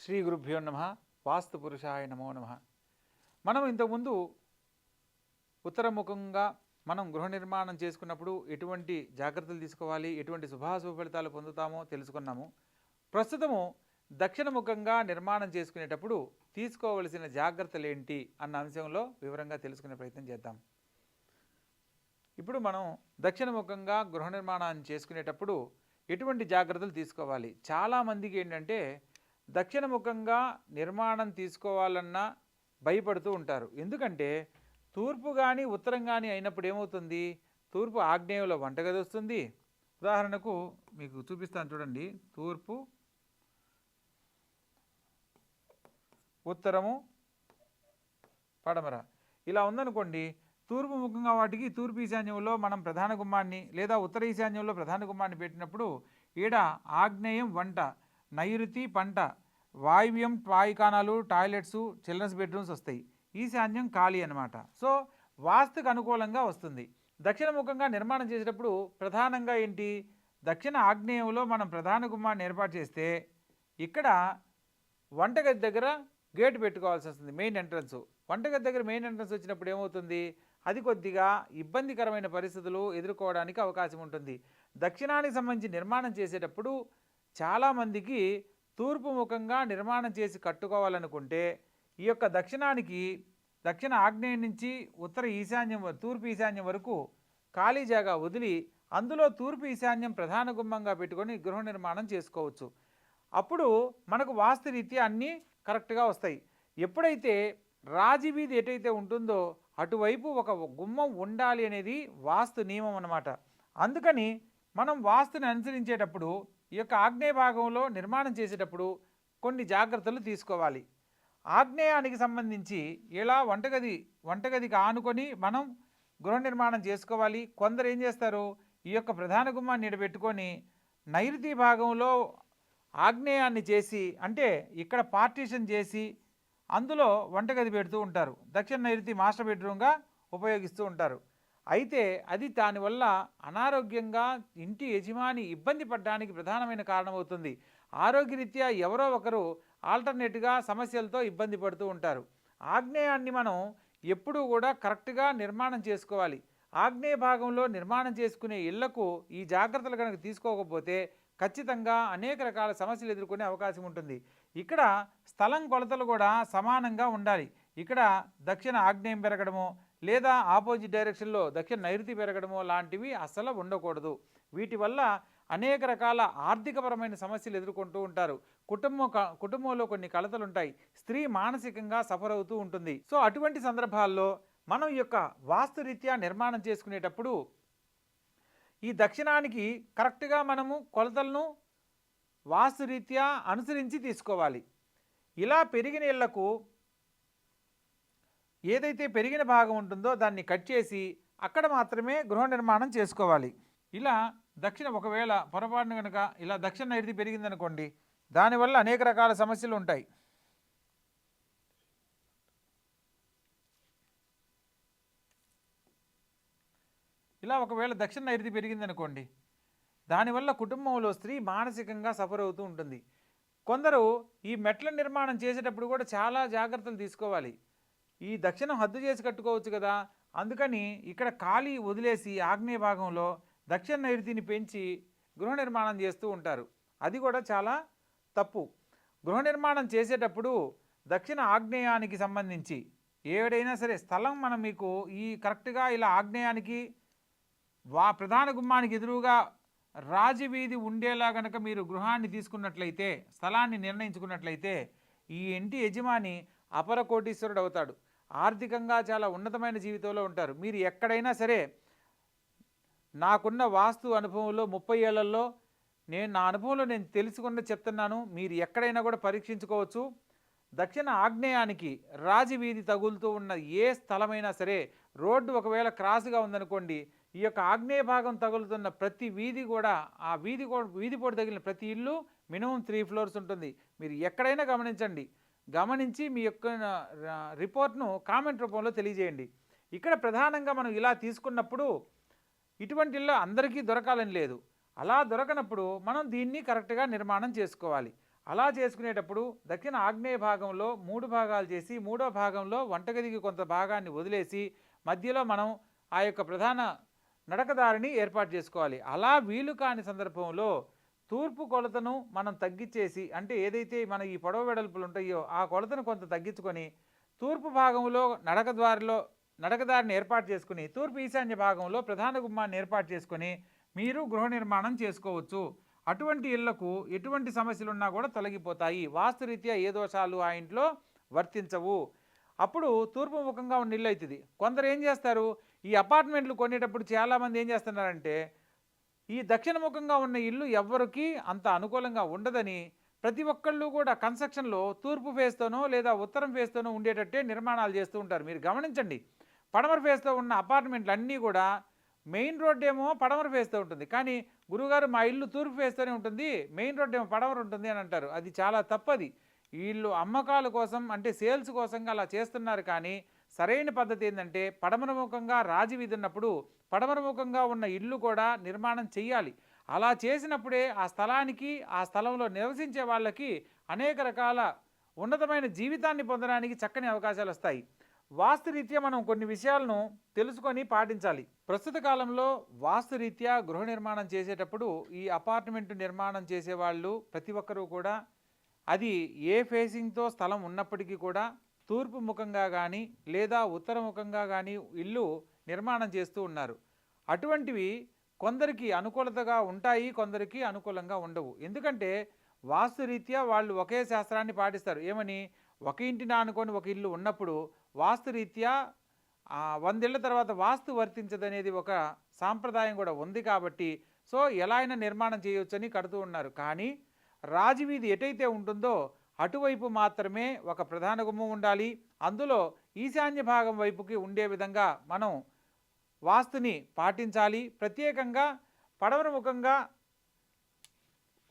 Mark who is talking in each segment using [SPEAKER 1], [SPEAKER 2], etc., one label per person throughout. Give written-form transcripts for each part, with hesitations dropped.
[SPEAKER 1] శ్రీ గురుభ్యో నమ. వాస్తు పురుషాయ నమో నమ. మనం ఇంతకుముందు ఉత్తరముఖంగా మనం గృహ నిర్మాణం చేసుకున్నప్పుడు ఎటువంటి జాగ్రత్తలు తీసుకోవాలి, ఎటువంటి శుభాశుభ ఫలితాలు పొందుతామో తెలుసుకున్నాము. ప్రస్తుతము దక్షిణముఖంగా నిర్మాణం చేసుకునేటప్పుడు తీసుకోవలసిన జాగ్రత్తలు ఏంటి అన్న అంశంలో వివరంగా తెలుసుకునే ప్రయత్నం చేద్దాం. ఇప్పుడు మనం దక్షిణముఖంగా గృహ నిర్మాణాన్ని చేసుకునేటప్పుడు ఎటువంటి జాగ్రత్తలు తీసుకోవాలి? చాలామందికి ఏంటంటే దక్షిణముఖంగా నిర్మాణం తీసుకోవాలన్నా భయపడుతూ ఉంటారు. ఎందుకంటే తూర్పు కానీ ఉత్తరం కానీ అయినప్పుడు ఏమవుతుంది, తూర్పు ఆగ్నేయంలో వంటగది వస్తుంది. ఉదాహరణకు మీకు చూపిస్తాను చూడండి. తూర్పు, ఉత్తరము, పడమర ఇలా ఉందనుకోండి. తూర్పు ముఖంగా వాటికి తూర్పు ఈశాన్యంలో మనం ప్రధాన గుమ్మాన్ని లేదా ఉత్తర ఈశాన్యంలో ప్రధాన గుమ్మాన్ని పెట్టినప్పుడు ఈడ ఆగ్నేయం వంట, నైరుతి పంట, వాయువ్యం పాయికానాలు, టాయిలెట్స్, చిల్డ్రన్స్ బెడ్రూమ్స్ వస్తాయి. ఈశాన్యం ఖాళీ అనమాట. సో వాస్తుకు అనుకూలంగా వస్తుంది. దక్షిణముఖంగా నిర్మాణం చేసేటప్పుడు ప్రధానంగా ఏంటి, దక్షిణ ఆగ్నేయంలో మనం ప్రధాన గుమ్మాన్ని ఏర్పాటు చేస్తే ఇక్కడ వంటగది దగ్గర గేటు పెట్టుకోవాల్సి వస్తుంది, మెయిన్ ఎంట్రన్స్. వంటగది దగ్గర మెయిన్ ఎంట్రన్స్ వచ్చినప్పుడు ఏమవుతుంది, అది కొద్దిగా ఇబ్బందికరమైన పరిస్థితులు ఎదుర్కోవడానికి అవకాశం ఉంటుంది. దక్షిణానికి సంబంధించి నిర్మాణం చేసేటప్పుడు చాలామందికి తూర్పు ముఖంగా నిర్మాణం చేసి కట్టుకోవాలనుకుంటే ఈ యొక్క దక్షిణానికి దక్షిణ ఆగ్నేయం నుంచి ఉత్తర ఈశాన్యం తూర్పు ఈశాన్యం వరకు ఖాళీ జాగా వదిలి అందులో తూర్పు ఈశాన్యం ప్రధాన గుమ్మంగా పెట్టుకొని గృహ నిర్మాణం చేసుకోవచ్చు. అప్పుడు మనకు వాస్తురీత్యా అన్నీ కరెక్ట్గా వస్తాయి. ఎప్పుడైతే రాజవీధి ఎటైతే ఉంటుందో అటువైపు ఒక గుమ్మం ఉండాలి అనేది వాస్తు నియమం అన్నమాట. అందుకని మనం వాస్తుని అనుసరించేటప్పుడు ఈ యొక్క ఆగ్నేయ భాగంలో నిర్మాణం చేసేటప్పుడు కొన్ని జాగ్రత్తలు తీసుకోవాలి. ఆగ్నేయానికి సంబంధించి ఇలా వంటగదికి ఆనుకొని మనం గృహ నిర్మాణం చేసుకోవాలి. కొందరు ఏం చేస్తారు, ఈ యొక్క ప్రధాన గుమ్మాన్ని నిలబెట్టుకొని నైరుతి భాగంలో ఆగ్నేయాన్ని చేసి, అంటే ఇక్కడ పార్టీషన్ చేసి అందులో వంటగది పెడుతూ ఉంటారు. దక్షిణ నైరుతి మాస్టర్ బెడ్రూమ్గా ఉపయోగిస్తూ ఉంటారు. అయితే అది దానివల్ల అనారోగ్యంగా ఇంటి యజమాని ఇబ్బంది పడడానికి ప్రధానమైన కారణమవుతుంది. ఆరోగ్యరీత్యా ఎవరో ఒకరు ఆల్టర్నేట్గా సమస్యలతో ఇబ్బంది పడుతూ ఉంటారు. ఆగ్నేయాన్ని మనం ఎప్పుడూ కూడా కరెక్ట్గా నిర్మాణం చేసుకోవాలి. ఆగ్నేయ భాగంలో నిర్మాణం చేసుకునే ఇళ్లకు ఈ జాగ్రత్తలు కనుక తీసుకోకపోతే ఖచ్చితంగా అనేక రకాల సమస్యలు ఎదుర్కొనే అవకాశం ఉంటుంది. ఇక్కడ స్థలం కొలతలు కూడా సమానంగా ఉండాలి. ఇక్కడ దక్షిణ ఆగ్నేయం పెరగడమో లేదా ఆపోజిట్ డైరెక్షన్లో దక్షిణ నైరుతి పెరగడమో లాంటివి అస్సలు ఉండకూడదు. వీటి వల్ల అనేక రకాల ఆర్థికపరమైన సమస్యలు ఎదుర్కొంటూ ఉంటారు. కుటుంబంలో కొన్ని కలతలు ఉంటాయి. స్త్రీ మానసికంగా సఫర్ అవుతూ ఉంటుంది. సో అటువంటి సందర్భాల్లో మనం ఈ యొక్క వాస్తురీత్యా నిర్మాణం చేసుకునేటప్పుడు ఈ దక్షిణానికి కరెక్ట్గా మనము కొలతలను వాస్తురీత్యా అనుసరించి తీసుకోవాలి. ఇలా పెరిగిన ఇళ్లకు ఏదైతే పెరిగిన భాగం ఉంటుందో దాన్ని కట్ చేసి అక్కడ మాత్రమే గృహ నిర్మాణం చేసుకోవాలి. ఇలా ఒకవేళ పొరపాటున కనుక ఇలా దక్షిణ నైరుతి పెరిగిందనుకోండి, దానివల్ల అనేక రకాల సమస్యలు ఉంటాయి. ఇలా ఒకవేళ దక్షిణ నైరుతి పెరిగిందనుకోండి, దానివల్ల కుటుంబంలో స్త్రీ మానసికంగా సఫర్ అవుతూ ఉంటుంది. కొందరు ఈ మెట్ల నిర్మాణం చేసేటప్పుడు కూడా చాలా జాగ్రత్తలు తీసుకోవాలి. ఈ దక్షిణం హద్దు చేసి కట్టుకోవచ్చు కదా, అందుకని ఇక్కడ ఖాళీ వదిలేసి ఆగ్నేయ భాగంలో దక్షిణ నైరుతిని పెంచి గృహ నిర్మాణం చేస్తూ ఉంటారు. అది కూడా చాలా తప్పు. గృహ నిర్మాణం చేసేటప్పుడు దక్షిణ ఆగ్నేయానికి సంబంధించి ఏడైనా సరే స్థలం మనం మీకు ఈ కరెక్ట్గా ఇలా ఆగ్నేయానికి ప్రధాన గుమ్మానికి ఎదురుగా రాజవీధి ఉండేలా కనుక మీరు గృహాన్ని తీసుకున్నట్లయితే, స్థలాన్ని నిర్ణయించుకున్నట్లయితే ఈ ఇంటి యజమాని అపర కోటీశ్వరుడు అవుతాడు. ఆర్థికంగా చాలా ఉన్నతమైన జీవితంలో ఉంటారు. మీరు ఎక్కడైనా సరే, నాకున్న వాస్తు అనుభవంలో 30 ఏళ్లలో నా అనుభవంలో నేను తెలుసుకున్న చెప్తున్నాను, మీరు ఎక్కడైనా కూడా పరీక్షించుకోవచ్చు. దక్షిణ ఆగ్నేయానికి రాజవీధి తగులుతూ ఉన్న ఏ స్థలమైనా సరే, రోడ్డు ఒకవేళ క్రాస్గా ఉందనుకోండి, ఈ యొక్క ఆగ్నేయ భాగం తగులుతున్న ప్రతి వీధి కూడా ఆ వీధి పోటు తగిలిన ప్రతి ఇల్లు మినిమం 3 ఫ్లోర్స్ ఉంటుంది. మీరు ఎక్కడైనా గమనించి మీ యొక్క రిపోర్ట్ను కామెంట్ రూపంలో తెలియజేయండి. ఇక్కడ ప్రధానంగా మనం ఇలా తీసుకున్నప్పుడు ఇటువంటి ఇల్లు అందరికీ దొరకాలని లేదు. అలా దొరకనప్పుడు మనం దీన్ని కరెక్ట్గా నిర్మాణం చేసుకోవాలి. అలా చేసుకునేటప్పుడు దక్షిణ ఆగ్నేయ భాగంలో 3 భాగాలు చేసి, మూడో భాగంలో వంటగదికి కొంత భాగాన్ని వదిలేసి, మధ్యలో మనం ఆ యొక్క ప్రధాన నడకదారిని ఏర్పాటు చేసుకోవాలి. అలా వీలు కాని సందర్భంలో తూర్పు కొలతను మనం తగ్గించేసి, అంటే ఏదైతే మన ఈ పొడవు వెడల్పులు ఉంటాయో ఆ కొలతను కొంత తగ్గించుకొని, తూర్పు భాగంలో నడకదారిని ఏర్పాటు చేసుకుని, తూర్పు ఈశాన్య భాగంలో ప్రధాన గుమ్మాన్ని ఏర్పాటు చేసుకొని మీరు గృహ నిర్మాణం చేసుకోవచ్చు. అటువంటి ఇళ్లకు ఎటువంటి సమస్యలున్నా కూడా తొలగిపోతాయి. వాస్తురీత్యా ఏ దోషాలు ఆ ఇంట్లో వర్తించవు. అప్పుడు తూర్పు ముఖంగా ఉన్న ఇల్లు అవుతుంది. కొందరు ఏం చేస్తారు, ఈ అపార్ట్మెంట్లు కొనేటప్పుడు చాలామంది ఏం చేస్తున్నారంటే, ఈ దక్షిణముఖంగా ఉన్న ఇల్లు ఎవ్వరికి అంత అనుకూలంగా ఉండదని ప్రతి ఒక్కళ్ళు కూడా కన్స్ట్రక్షన్లో తూర్పు ఫేస్తోనో లేదా ఉత్తరం ఫేస్తోనో ఉండేటట్టే నిర్మాణాలు చేస్తూ ఉంటారు. మీరు గమనించండి, పడమర ఫేస్తో ఉన్న అపార్ట్మెంట్లు అన్నీ కూడా మెయిన్ రోడ్ ఏమో పడమర ఫేస్తో ఉంటుంది, కానీ గురువుగారు మా ఇల్లు తూర్పు ఫేస్తోనే ఉంటుంది, మెయిన్ రోడ్ ఏమో పడమర ఉంటుంది అని అంటారు. అది చాలా తప్పది. వీళ్ళు అమ్మకాల కోసం, అంటే సేల్స్ కోసంగా అలా చేస్తున్నారు. కానీ సరైన పద్ధతి ఏంటంటే, పడమరముఖంగా రాజవీధి ఉన్నప్పుడు పడమరముఖంగా ఉన్న ఇల్లు కూడా నిర్మాణం చెయ్యాలి. అలా చేసినప్పుడే ఆ స్థలానికి, ఆ స్థలంలో నివసించే వాళ్ళకి అనేక రకాల ఉన్నతమైన జీవితాన్ని పొందడానికి చక్కని అవకాశాలు వస్తాయి. వాస్తురీత్యా మనం కొన్ని విషయాలను తెలుసుకొని పాటించాలి. ప్రస్తుత కాలంలో వాస్తురీత్యా గృహ నిర్మాణం చేసేటప్పుడు ఈ అపార్ట్మెంట్ నిర్మాణం చేసేవాళ్ళు ప్రతి ఒక్కరూ కూడా, అది ఏ ఫేసింగ్తో స్థలం ఉన్నప్పటికీ కూడా తూర్పు ముఖంగా కానీ లేదా ఉత్తర ముఖంగా కానీ ఇల్లు నిర్మాణం చేస్తూ ఉన్నారు. అటువంటివి కొందరికి అనుకూలతగా ఉంటాయి, కొందరికి అనుకూలంగా ఉండవు. ఎందుకంటే వాస్తురీత్యా వాళ్ళు ఒకే శాస్త్రాన్ని పాటిస్తారు. ఏమని, ఒక ఇంటిని ఆనుకొని ఒక ఇల్లు ఉన్నప్పుడు వాస్తురీత్యా 100 ఏళ్ల తర్వాత వాస్తు వర్తించదనేది ఒక సాంప్రదాయం కూడా ఉంది. కాబట్టి సో ఎలా అయినా నిర్మాణం చేయవచ్చని కడుతూ ఉన్నారు. కానీ రాజవీధి ఎటైతే ఉంటుందో అటువైపు మాత్రమే ఒక ప్రధాన గుమ్మం ఉండాలి. అందులో ఈశాన్య భాగం వైపుకి ఉండే విధంగా మనం వాస్తుని పాటించాలి. ప్రత్యేకంగా పడమర ముఖంగా,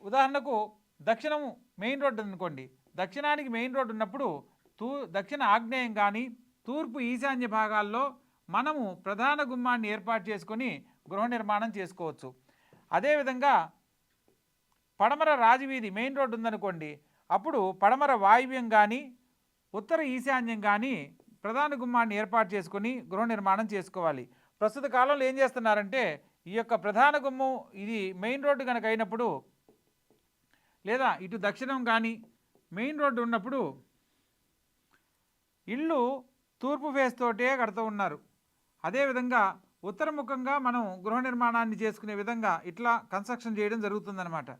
[SPEAKER 1] ఉదాహరణకు దక్షిణము మెయిన్ రోడ్డు అనుకోండి, దక్షిణానికి మెయిన్ రోడ్డు ఉన్నప్పుడు దక్షిణ ఆగ్నేయం కానీ తూర్పు ఈశాన్య భాగాల్లో మనము ప్రధాన గుమ్మాన్ని ఏర్పాటు చేసుకొని గృహ నిర్మాణం చేసుకోవచ్చు. అదేవిధంగా పడమర రాజవీధి మెయిన్ రోడ్డు ఉందనుకోండి, అప్పుడు పడమర వాయువ్యం కానీ ఉత్తర ఈశాన్యం కానీ ప్రధాన గుమ్మాన్ని ఏర్పాటు చేసుకొని గృహ నిర్మాణం చేసుకోవాలి. ప్రస్తుత కాలంలో ఏం చేస్తున్నారంటే, ఈ యొక్క ప్రధాన గుమ్మం ఇది మెయిన్ రోడ్డు కనుక అయినప్పుడు, లేదా ఇటు దక్షిణం కానీ మెయిన్ రోడ్డు ఉన్నప్పుడు ఇల్లు తూర్పు ఫేస్ తోటే కడుతూ ఉన్నారు. అదేవిధంగా ఉత్తరముఖంగా మనం గృహ నిర్మాణాన్ని చేసుకునే విధంగా ఇట్లా కన్స్ట్రక్షన్ చేయడం జరుగుతుందన్నమాట.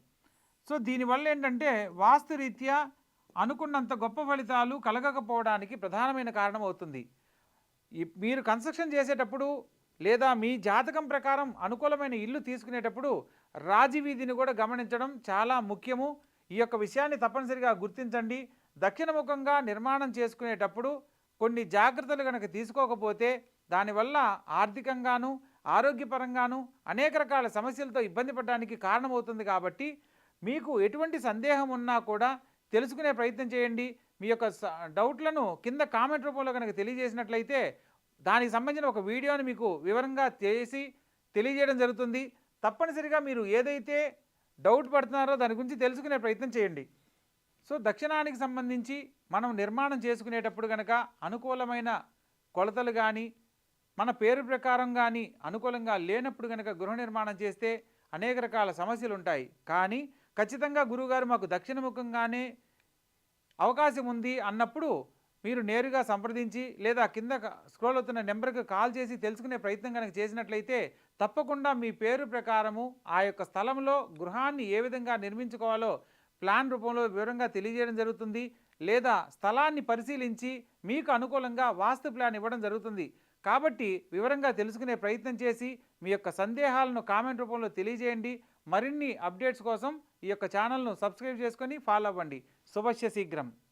[SPEAKER 1] సో దీనివల్ల ఏంటంటే వాస్తురీత్యా అనుకున్నంత గొప్ప ఫలితాలు కలగకపోవడానికి ప్రధానమైన కారణం అవుతుంది. మీరు కన్స్ట్రక్షన్ చేసేటప్పుడు లేదా మీ జాతకం ప్రకారం అనుకూలమైన ఇల్లు తీసుకునేటప్పుడు రాజవీధిని కూడా గమనించడం చాలా ముఖ్యము. ఈ యొక్క విషయాన్ని తప్పనిసరిగా గుర్తించండి. దక్షిణముఖంగా నిర్మాణం చేసుకునేటప్పుడు కొన్ని జాగ్రత్తలు కనుక తీసుకోకపోతే దానివల్ల ఆర్థికంగాను ఆరోగ్యపరంగాను అనేక రకాల సమస్యలతో ఇబ్బంది పడడానికి కారణమవుతుంది. కాబట్టి మీకు ఎటువంటి సందేహం ఉన్నా కూడా తెలుసుకునే ప్రయత్నం చేయండి. మీ యొక్క డౌట్లను కింద కామెంట్ రూపంలో కనుక తెలియజేసినట్లయితే దానికి సంబంధించిన ఒక వీడియోని మీకు వివరంగా చేసి తెలియజేయడం జరుగుతుంది. తప్పనిసరిగా మీరు ఏదైతే డౌట్ పడుతున్నారో దాని గురించి తెలుసుకునే ప్రయత్నం చేయండి. సో దక్షిణానికి సంబంధించి మనం నిర్మాణం చేసుకునేటప్పుడు కనుక అనుకూలమైన కొలతలు కానీ మన పేరు ప్రకారం కానీ అనుకూలంగా లేనప్పుడు కనుక గృహ నిర్మాణం చేస్తే అనేక రకాల సమస్యలు ఉంటాయి. కానీ ఖచ్చితంగా గురువుగారు మాకు దక్షిణముఖంగానే అవకాశం ఉంది అన్నప్పుడు మీరు నేరుగా సంప్రదించి లేదా కింద స్క్రోల్ అవుతున్న నెంబర్కి కాల్ చేసి తెలుసుకునే ప్రయత్నం కనుక చేసినట్లయితే తప్పకుండా మీ పేరు ప్రకారము ఆ యొక్క స్థలంలో గృహాన్ని ఏ విధంగా నిర్మించుకోవాలో ప్లాన్ రూపంలో వివరంగా తెలియజేయడం జరుగుతుంది. లేదా స్థలాన్ని పరిశీలించి మీకు అనుకూలంగా వాస్తు ప్లాన్ ఇవ్వడం జరుగుతుంది. కాబట్టి వివరంగా తెలుసుకునే ప్రయత్నం చేసి మీ యొక్క సందేహాలను కామెంట్ రూపంలో తెలియజేయండి. మరిన్ని అప్డేట్స్ కోసం ఈ యొక్క ఛానల్ను సబ్స్క్రైబ్ చేసుకొని ఫాలో అవ్వండి. శుభస్య శీఘ్రం.